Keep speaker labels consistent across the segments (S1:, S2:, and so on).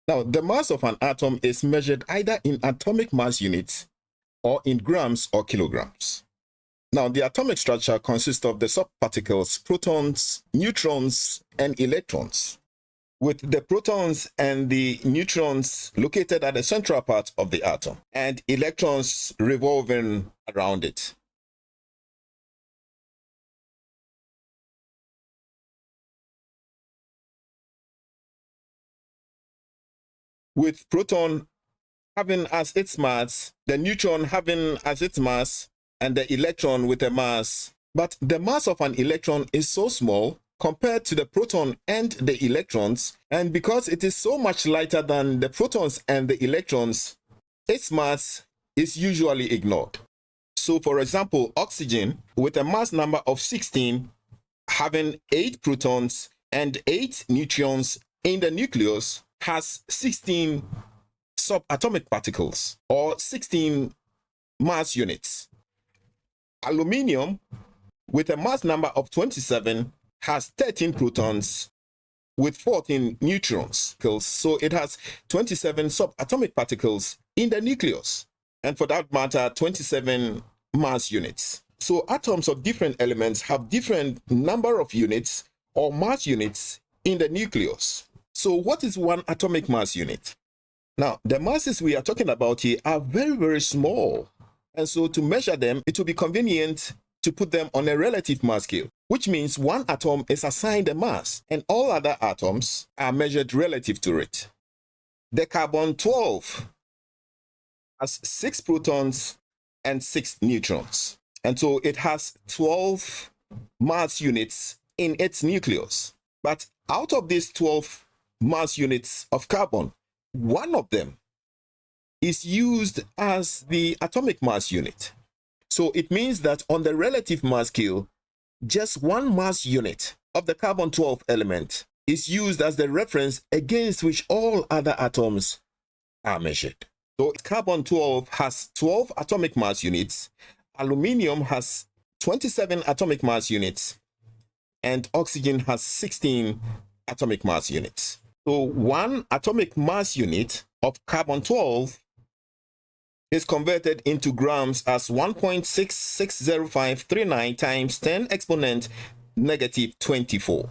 S1: Now, the mass of an atom is measured either in atomic mass units or in grams or kilograms. Now, the atomic structure consists of the subparticles, protons, neutrons, and electrons, with the protons and the neutrons located at the central part of the atom, and electrons revolving around it. With proton having as its mass, the neutron having as its mass, and the electron with a mass. But the mass of an electron is so small compared to the proton and the electrons, and because it is so much lighter than the protons and the electrons, its mass is usually ignored. So, for example, oxygen with a mass number of 16, having 8 protons and 8 neutrons in the nucleus, has 16 subatomic particles, or 16 mass units. Aluminium, with a mass number of 27, has 13 protons with 14 neutrons. So it has 27 subatomic particles in the nucleus, and for that matter, 27 mass units. So atoms of different elements have different number of units or mass units in the nucleus. So what is one atomic mass unit? Now, the masses we are talking about here are very, very small. And so to measure them, it will be convenient to put them on a relative mass scale, which means one atom is assigned a mass and all other atoms are measured relative to it. The carbon-12 has 6 protons and 6 neutrons. And so it has 12 mass units in its nucleus. But out of these 12 mass units of carbon, one of them is used as the atomic mass unit. So it means that on the relative mass scale, just one mass unit of the carbon-12 element is used as the reference against which all other atoms are measured. So carbon-12 has 12 atomic mass units, aluminium has 27 atomic mass units, and oxygen has 16 atomic mass units. So one atomic mass unit of carbon-12 is converted into grams as 1.6060539 times 10 exponent negative 24.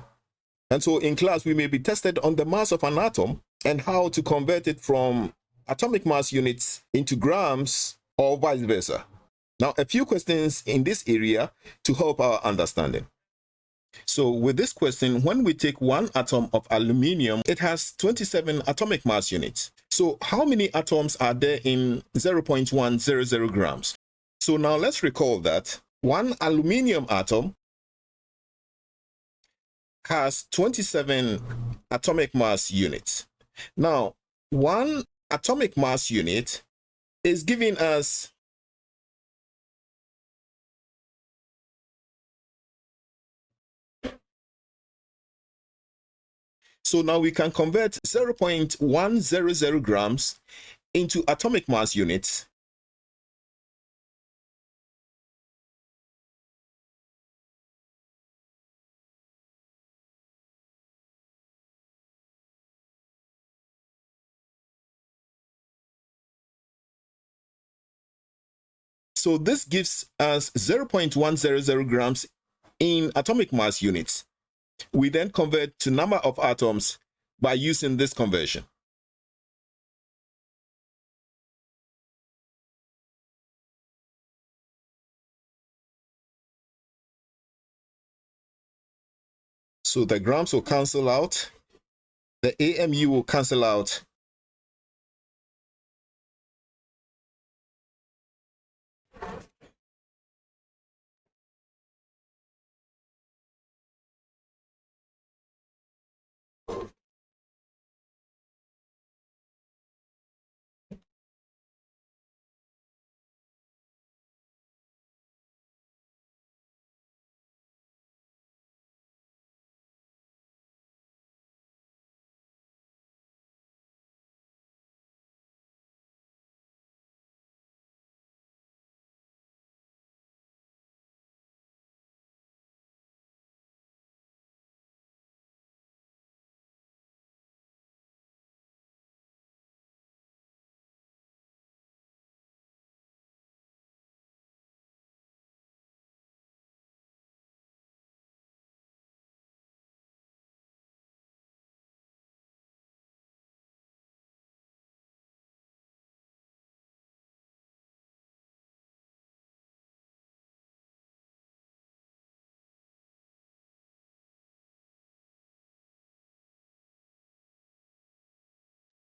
S1: And so in class, we may be tested on the mass of an atom and how to convert it from atomic mass units into grams or vice versa. Now, a few questions in this area to help our understanding. So with this question, when we take one atom of aluminium, it has 27 atomic mass units. So how many atoms are there in 0.100 grams? So now let's recall that one aluminium atom has 27 atomic mass units. Now, one atomic mass unit is giving us so now we can convert 0.100 grams into atomic mass units. So this gives us 0.100 grams in atomic mass units. We then convert to number of atoms by using this conversion. So the grams will cancel out, the AMU will cancel out,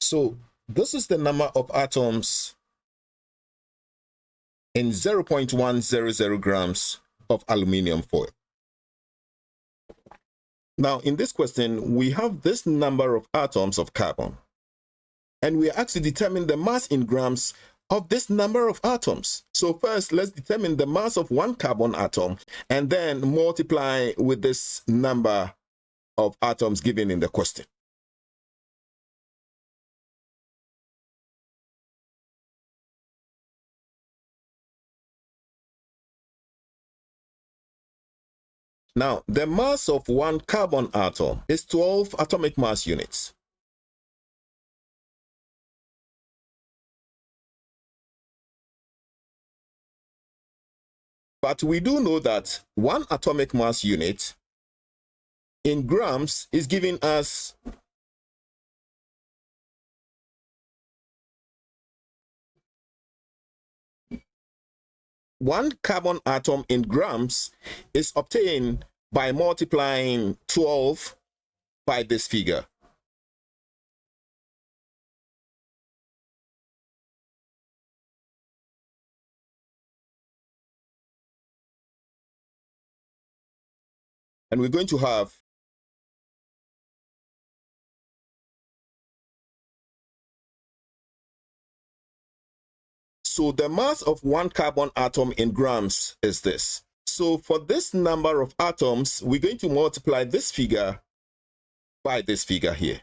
S1: So this is the number of atoms in 0.100 grams of aluminum foil. Now, in this question, we have this number of atoms of carbon, and we are asked to determine the mass in grams of this number of atoms. So first, let's determine the mass of one carbon atom, and then multiply with this number of atoms given in the question. Now, the mass of one carbon atom is 12 atomic mass units. But we do know that one atomic mass unit in grams is giving us 1 carbon atom in grams is obtained by multiplying 12 by this figure. And we're going to have so the mass of one carbon atom in grams is this. So for this number of atoms, we're going to multiply this figure by this figure here.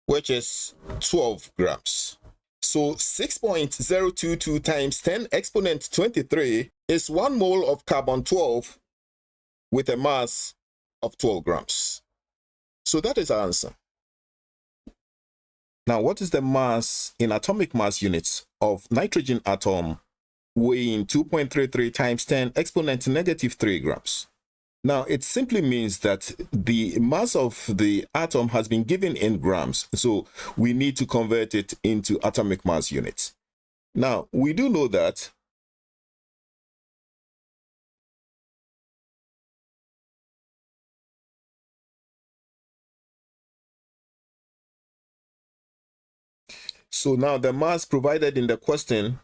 S1: Which is 12 grams. So 6.022 times 10 exponent 23 is 1 mole of carbon 12 with a mass of 12 grams. So that is our answer. Now, what is the mass in atomic mass units of nitrogen atom weighing 2.33 times 10 exponent negative 3 grams? Now, it simply means that the mass of the atom has been given in grams, so we need to convert it into atomic mass units. Now, we do know that so now the mass provided in the question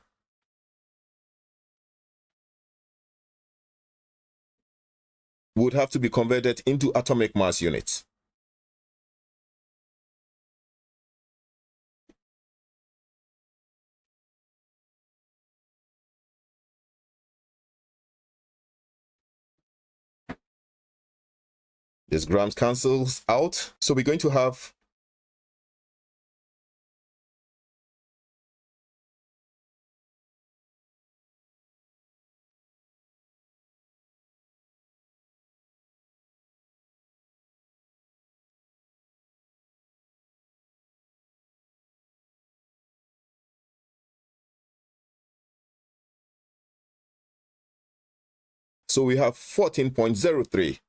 S1: would have to be converted into atomic mass units. This grams cancels out, so we're going to have so we have 14.03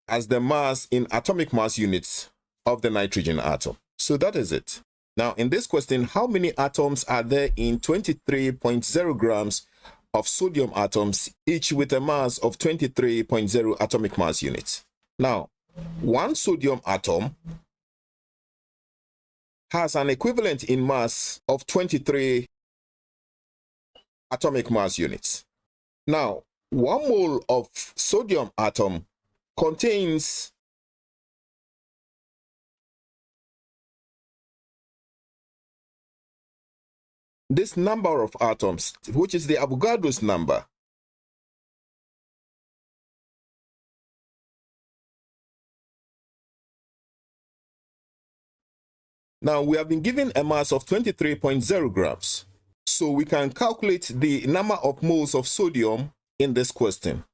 S1: as the mass in atomic mass units of the nitrogen atom. So that is it. Now, in this question, how many atoms are there in 23.0 grams of sodium atoms, each with a mass of 23.0 atomic mass units? Now, one sodium atom has an equivalent in mass of 23 atomic mass units. Now, 1 mole of sodium atom contains this number of atoms, which is the Avogadro's number. Now, we have been given a mass of 23.0 grams. So we can calculate the number of moles of sodium in this question.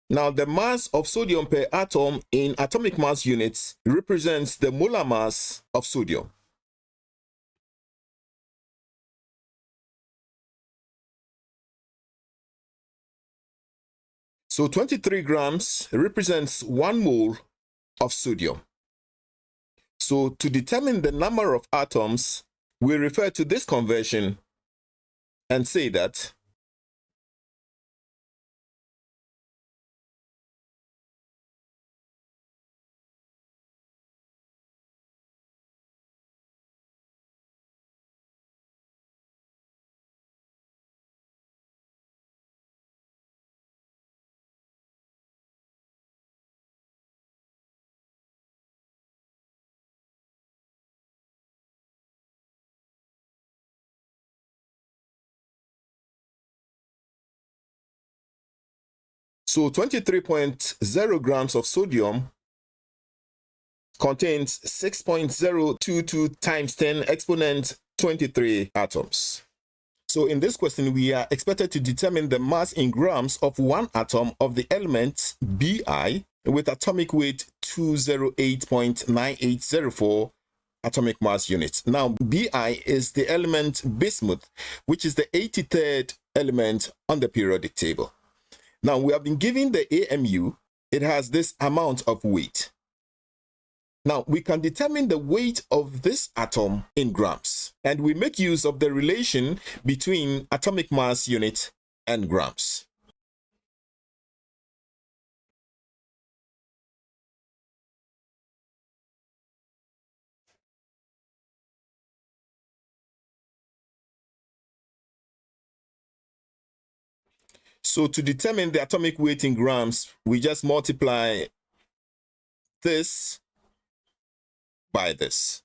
S1: Now, the mass of sodium per atom in atomic mass units represents the molar mass of sodium. So 23 grams represents 1 mole of sodium. So to determine the number of atoms, we refer to this conversion and say that so 23.0 grams of sodium contains 6.022 times 10 exponent 23 atoms. So in this question, we are expected to determine the mass in grams of one atom of the element Bi with atomic weight 208.9804 atomic mass units. Now, Bi is the element bismuth, which is the 83rd element on the periodic table. Now, we have been given the AMU. It has this amount of weight. Now, we can determine the weight of this atom in grams, and we make use of the relation between atomic mass unit and grams. So to determine the atomic weight in grams, we just multiply this by this.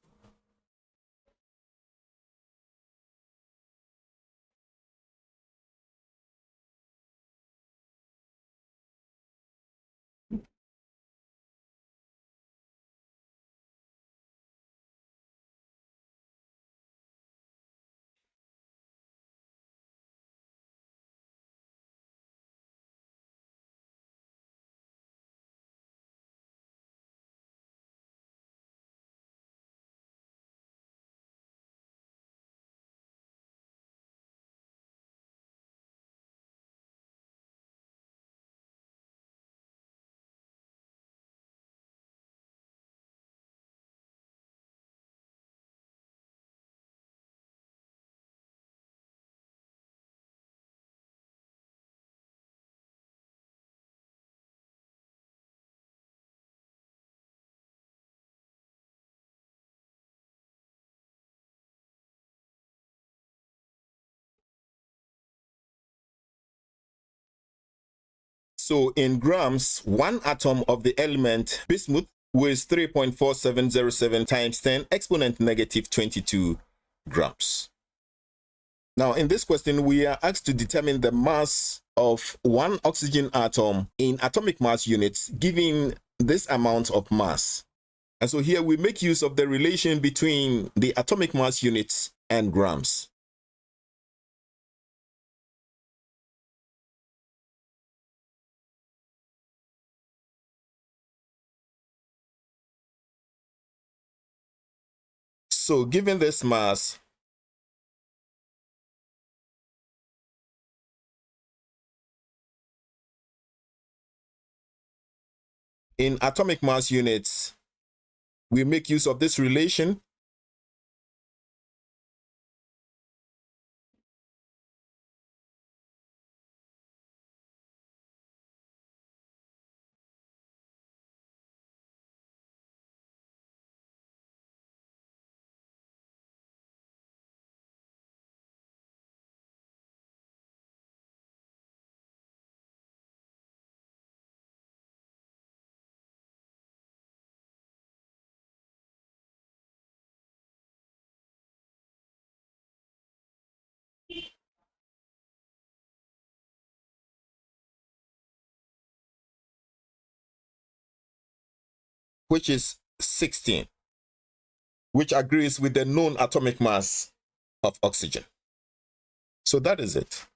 S1: So in grams, one atom of the element bismuth weighs 3.4707 times 10 exponent negative 22 grams. Now, in this question, we are asked to determine the mass of one oxygen atom in atomic mass units, given this amount of mass. And so here we make use of the relation between the atomic mass units and grams. So given this mass, in atomic mass units, we make use of this relation. Which is 16, which agrees with the known atomic mass of oxygen. So that is it.